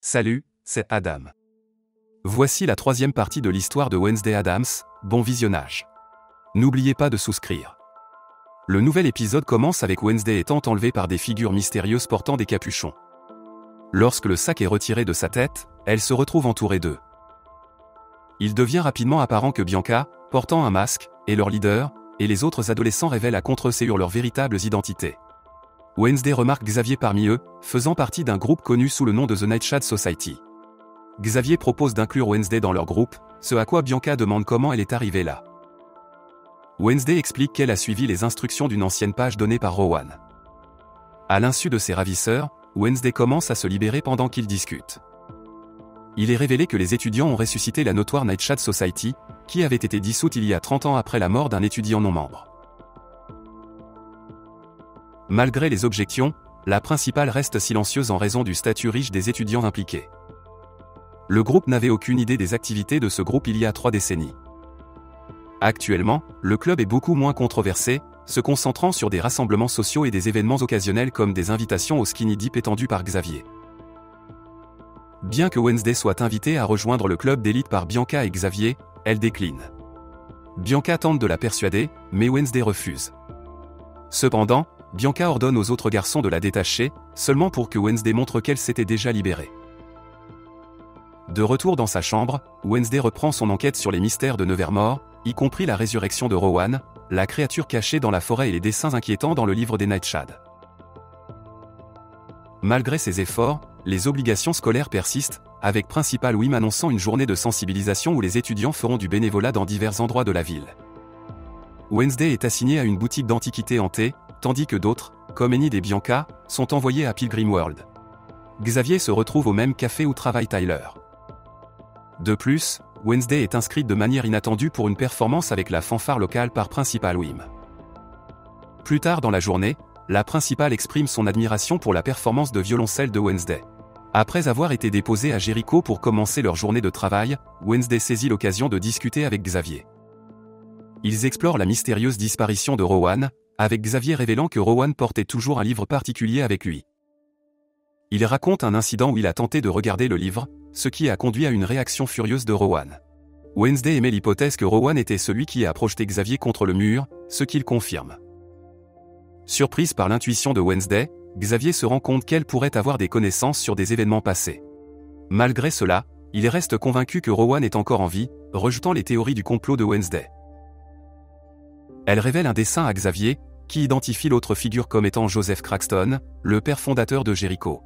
Salut, c'est Adam. Voici la troisième partie de l'histoire de Wednesday Addams, bon visionnage. N'oubliez pas de souscrire. Le nouvel épisode commence avec Wednesday étant enlevée par des figures mystérieuses portant des capuchons. Lorsque le sac est retiré de sa tête, elle se retrouve entourée d'eux. Il devient rapidement apparent que Bianca, portant un masque, est leur leader, et les autres adolescents révèlent à contre-eux leurs véritables identités. Wednesday remarque Xavier parmi eux, faisant partie d'un groupe connu sous le nom de The Nightshade Society. Xavier propose d'inclure Wednesday dans leur groupe, ce à quoi Bianca demande comment elle est arrivée là. Wednesday explique qu'elle a suivi les instructions d'une ancienne page donnée par Rowan. À l'insu de ses ravisseurs, Wednesday commence à se libérer pendant qu'ils discutent. Il est révélé que les étudiants ont ressuscité la notoire Nightshade Society, qui avait été dissoute il y a 30 ans après la mort d'un étudiant non-membre. Malgré les objections, la principale reste silencieuse en raison du statut riche des étudiants impliqués. Le groupe n'avait aucune idée des activités de ce groupe il y a 3 décennies. Actuellement, le club est beaucoup moins controversé, se concentrant sur des rassemblements sociaux et des événements occasionnels comme des invitations au skinny dip étendues par Xavier. Bien que Wednesday soit invitée à rejoindre le club d'élite par Bianca et Xavier, elle décline. Bianca tente de la persuader, mais Wednesday refuse. Cependant, Bianca ordonne aux autres garçons de la détacher, seulement pour que Wednesday montre qu'elle s'était déjà libérée. De retour dans sa chambre, Wednesday reprend son enquête sur les mystères de Nevermore, y compris la résurrection de Rowan, la créature cachée dans la forêt et les dessins inquiétants dans le livre des Nightshade. Malgré ses efforts, les obligations scolaires persistent, avec Principal Wim annonçant une journée de sensibilisation où les étudiants feront du bénévolat dans divers endroits de la ville. Wednesday est assignée à une boutique d'antiquités hantée, tandis que d'autres, comme Enid et Bianca, sont envoyés à Pilgrim World. Xavier se retrouve au même café où travaille Tyler. De plus, Wednesday est inscrite de manière inattendue pour une performance avec la fanfare locale par Principal Wim. Plus tard dans la journée, la principale exprime son admiration pour la performance de violoncelle de Wednesday. Après avoir été déposée à Jericho pour commencer leur journée de travail, Wednesday saisit l'occasion de discuter avec Xavier. Ils explorent la mystérieuse disparition de Rowan, avec Xavier révélant que Rowan portait toujours un livre particulier avec lui. Il raconte un incident où il a tenté de regarder le livre, ce qui a conduit à une réaction furieuse de Rowan. Wednesday émet l'hypothèse que Rowan était celui qui a projeté Xavier contre le mur, ce qu'il confirme. Surprise par l'intuition de Wednesday, Xavier se rend compte qu'elle pourrait avoir des connaissances sur des événements passés. Malgré cela, il reste convaincu que Rowan est encore en vie, rejetant les théories du complot de Wednesday. Elle révèle un dessin à Xavier, qui identifie l'autre figure comme étant Joseph Craxton, le père fondateur de Jericho.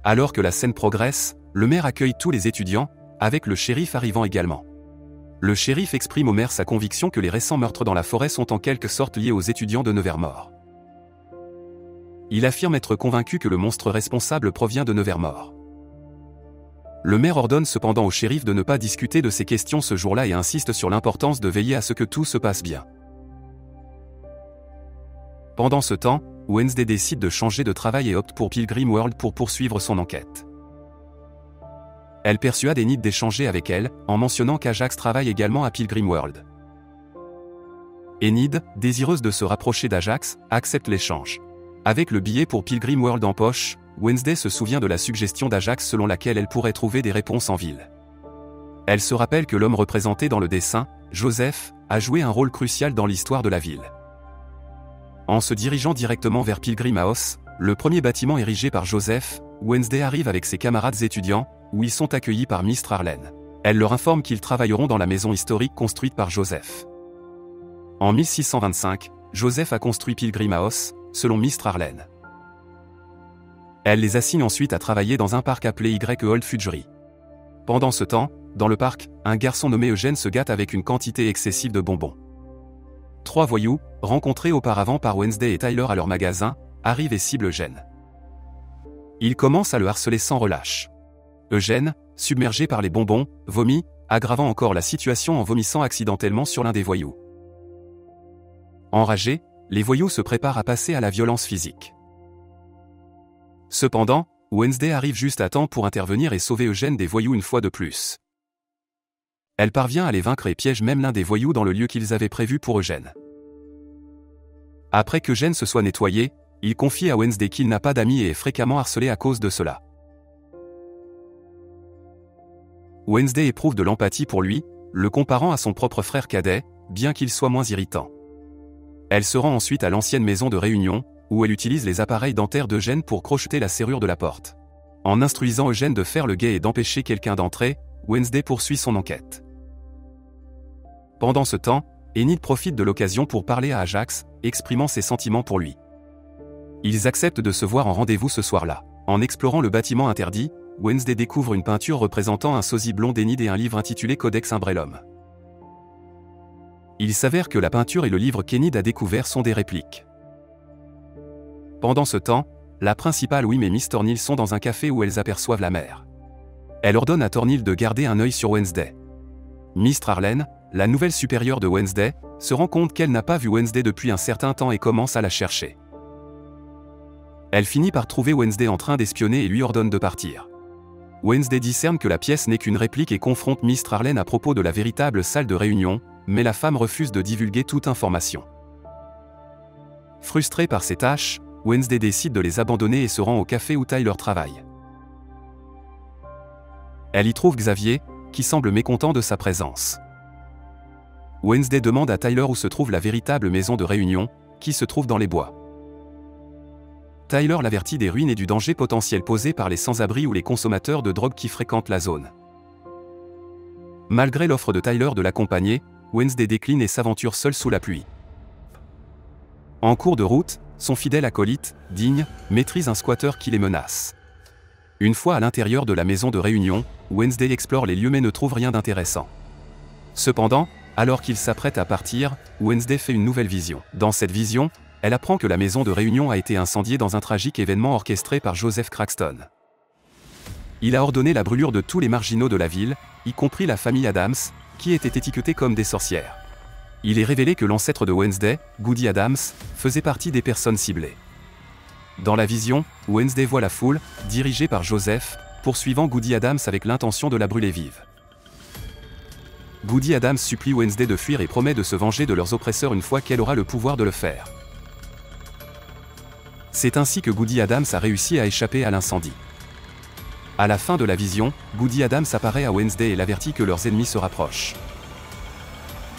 Alors que la scène progresse, le maire accueille tous les étudiants, avec le shérif arrivant également. Le shérif exprime au maire sa conviction que les récents meurtres dans la forêt sont en quelque sorte liés aux étudiants de Nevermore. Il affirme être convaincu que le monstre responsable provient de Nevermore. Le maire ordonne cependant au shérif de ne pas discuter de ces questions ce jour-là et insiste sur l'importance de veiller à ce que tout se passe bien. Pendant ce temps, Wednesday décide de changer de travail et opte pour Pilgrim World pour poursuivre son enquête. Elle persuade Enid d'échanger avec elle, en mentionnant qu'Ajax travaille également à Pilgrim World. Enid, désireuse de se rapprocher d'Ajax, accepte l'échange. Avec le billet pour Pilgrim World en poche, Wednesday se souvient de la suggestion d'Ajax selon laquelle elle pourrait trouver des réponses en ville. Elle se rappelle que l'homme représenté dans le dessin, Joseph, a joué un rôle crucial dans l'histoire de la ville. En se dirigeant directement vers Pilgrim House, le premier bâtiment érigé par Joseph, Wednesday arrive avec ses camarades étudiants, où ils sont accueillis par Mr. Arlen. Elle leur informe qu'ils travailleront dans la maison historique construite par Joseph. En 1625, Joseph a construit Pilgrim House, selon Mr. Arlen. Elle les assigne ensuite à travailler dans un parc appelé Y Old Fudgery. Pendant ce temps, dans le parc, un garçon nommé Eugène se gâte avec une quantité excessive de bonbons. 3 voyous, rencontrés auparavant par Wednesday et Tyler à leur magasin, arrivent et ciblent Eugène. Ils commencent à le harceler sans relâche. Eugène, submergé par les bonbons, vomit, aggravant encore la situation en vomissant accidentellement sur l'un des voyous. Enragés, les voyous se préparent à passer à la violence physique. Cependant, Wednesday arrive juste à temps pour intervenir et sauver Eugène des voyous une fois de plus. Elle parvient à les vaincre et piège même l'un des voyous dans le lieu qu'ils avaient prévu pour Eugène. Après qu'Eugène se soit nettoyé, il confie à Wednesday qu'il n'a pas d'amis et est fréquemment harcelé à cause de cela. Wednesday éprouve de l'empathie pour lui, le comparant à son propre frère cadet, bien qu'il soit moins irritant. Elle se rend ensuite à l'ancienne maison de réunion, où elle utilise les appareils dentaires d'Eugène pour crocheter la serrure de la porte. En instruisant Eugène de faire le guet et d'empêcher quelqu'un d'entrer, Wednesday poursuit son enquête. Pendant ce temps, Enid profite de l'occasion pour parler à Ajax, exprimant ses sentiments pour lui. Ils acceptent de se voir en rendez-vous ce soir-là. En explorant le bâtiment interdit, Wednesday découvre une peinture représentant un sosie blond d'Enid et un livre intitulé Codex Umbrellum. Il s'avère que la peinture et le livre qu'Enid a découvert sont des répliques. Pendant ce temps, la principale Wim et Miss Thornhill sont dans un café où elles aperçoivent la mère. Elle ordonne à Thornhill de garder un œil sur Wednesday. Miss Trarlen, la nouvelle supérieure de Wednesday, se rend compte qu'elle n'a pas vu Wednesday depuis un certain temps et commence à la chercher. Elle finit par trouver Wednesday en train d'espionner et lui ordonne de partir. Wednesday discerne que la pièce n'est qu'une réplique et confronte Miss Trarlen à propos de la véritable salle de réunion, mais la femme refuse de divulguer toute information. Frustrée par ses tâches, Wednesday décide de les abandonner et se rend au café où Tyler travaille. Elle y trouve Xavier, qui semble mécontent de sa présence. Wednesday demande à Tyler où se trouve la véritable maison de réunion, qui se trouve dans les bois. Tyler l'avertit des ruines et du danger potentiel posé par les sans-abri ou les consommateurs de drogue qui fréquentent la zone. Malgré l'offre de Tyler de l'accompagner, Wednesday décline et s'aventure seule sous la pluie. En cours de route, son fidèle acolyte, Digne, maîtrise un squatteur qui les menace. Une fois à l'intérieur de la maison de réunion, Wednesday explore les lieux mais ne trouve rien d'intéressant. Cependant, alors qu'il s'apprête à partir, Wednesday fait une nouvelle vision. Dans cette vision, elle apprend que la maison de réunion a été incendiée dans un tragique événement orchestré par Joseph Craxton. Il a ordonné la brûlure de tous les marginaux de la ville, y compris la famille Adams, qui était étiquetée comme des sorcières. Il est révélé que l'ancêtre de Wednesday, Goody Adams, faisait partie des personnes ciblées. Dans la vision, Wednesday voit la foule, dirigée par Joseph, poursuivant Goody Adams avec l'intention de la brûler vive. Goody Adams supplie Wednesday de fuir et promet de se venger de leurs oppresseurs une fois qu'elle aura le pouvoir de le faire. C'est ainsi que Goody Adams a réussi à échapper à l'incendie. À la fin de la vision, Goody Adams apparaît à Wednesday et l'avertit que leurs ennemis se rapprochent.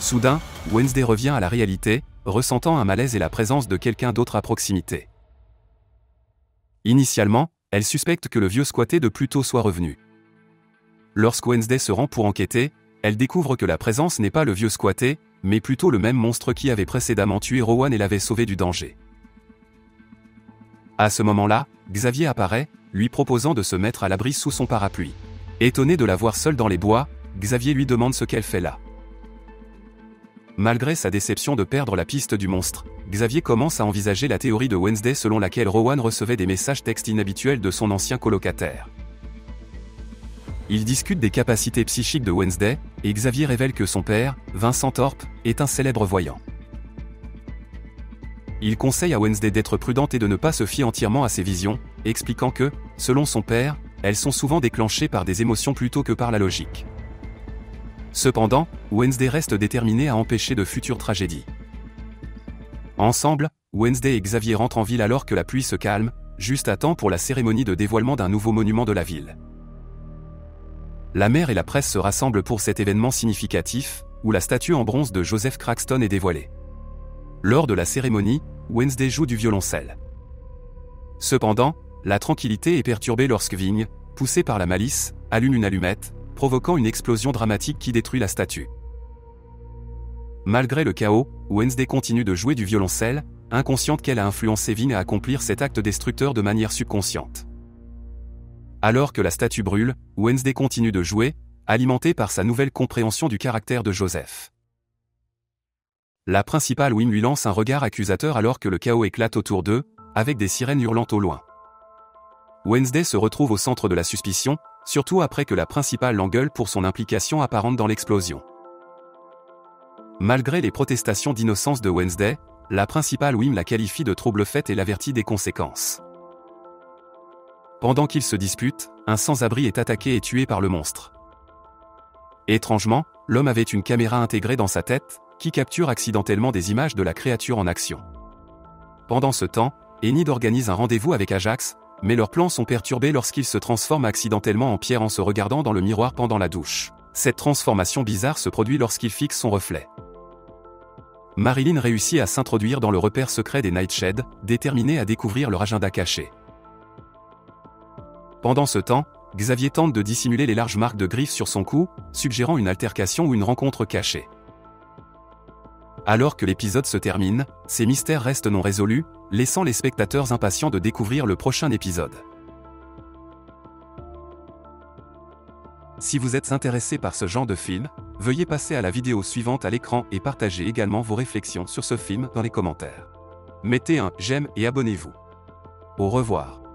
Soudain, Wednesday revient à la réalité, ressentant un malaise et la présence de quelqu'un d'autre à proximité. Initialement, elle suspecte que le vieux squatté de plus tôt soit revenu. Lorsque Wednesday se rend pour enquêter, elle découvre que la présence n'est pas le vieux squatté, mais plutôt le même monstre qui avait précédemment tué Rowan et l'avait sauvé du danger. À ce moment-là, Xavier apparaît, lui proposant de se mettre à l'abri sous son parapluie. Étonné de la voir seule dans les bois, Xavier lui demande ce qu'elle fait là. Malgré sa déception de perdre la piste du monstre, Xavier commence à envisager la théorie de Wednesday selon laquelle Rowan recevait des messages textes inhabituels de son ancien colocataire. Ils discutent des capacités psychiques de Wednesday, et Xavier révèle que son père, Vincent Thorpe, est un célèbre voyant. Il conseille à Wednesday d'être prudente et de ne pas se fier entièrement à ses visions, expliquant que, selon son père, elles sont souvent déclenchées par des émotions plutôt que par la logique. Cependant, Wednesday reste déterminée à empêcher de futures tragédies. Ensemble, Wednesday et Xavier rentrent en ville alors que la pluie se calme, juste à temps pour la cérémonie de dévoilement d'un nouveau monument de la ville. La maire et la presse se rassemblent pour cet événement significatif, où la statue en bronze de Joseph Craxton est dévoilée. Lors de la cérémonie, Wednesday joue du violoncelle. Cependant, la tranquillité est perturbée lorsque Vigne, poussé par la malice, allume une allumette, provoquant une explosion dramatique qui détruit la statue. Malgré le chaos, Wednesday continue de jouer du violoncelle, inconsciente qu'elle a influencé Vigne à accomplir cet acte destructeur de manière subconsciente. Alors que la statue brûle, Wednesday continue de jouer, alimentée par sa nouvelle compréhension du caractère de Joseph. La principale Wim lui lance un regard accusateur alors que le chaos éclate autour d'eux, avec des sirènes hurlant au loin. Wednesday se retrouve au centre de la suspicion, surtout après que la principale l'engueule pour son implication apparente dans l'explosion. Malgré les protestations d'innocence de Wednesday, la principale Wim la qualifie de trouble-fête et l'avertit des conséquences. Pendant qu'ils se disputent, un sans-abri est attaqué et tué par le monstre. Étrangement, l'homme avait une caméra intégrée dans sa tête, qui capture accidentellement des images de la créature en action. Pendant ce temps, Enid organise un rendez-vous avec Ajax, Mais leurs plans sont perturbés lorsqu'ils se transforment accidentellement en pierre en se regardant dans le miroir pendant la douche. Cette transformation bizarre se produit lorsqu'il fixe son reflet. Marilyn réussit à s'introduire dans le repère secret des Nightshade, déterminée à découvrir leur agenda caché. Pendant ce temps, Xavier tente de dissimuler les larges marques de griffes sur son cou, suggérant une altercation ou une rencontre cachée. Alors que l'épisode se termine, ces mystères restent non résolus, laissant les spectateurs impatients de découvrir le prochain épisode. Si vous êtes intéressé par ce genre de film, veuillez passer à la vidéo suivante à l'écran et partagez également vos réflexions sur ce film dans les commentaires. Mettez un j'aime et abonnez-vous. Au revoir.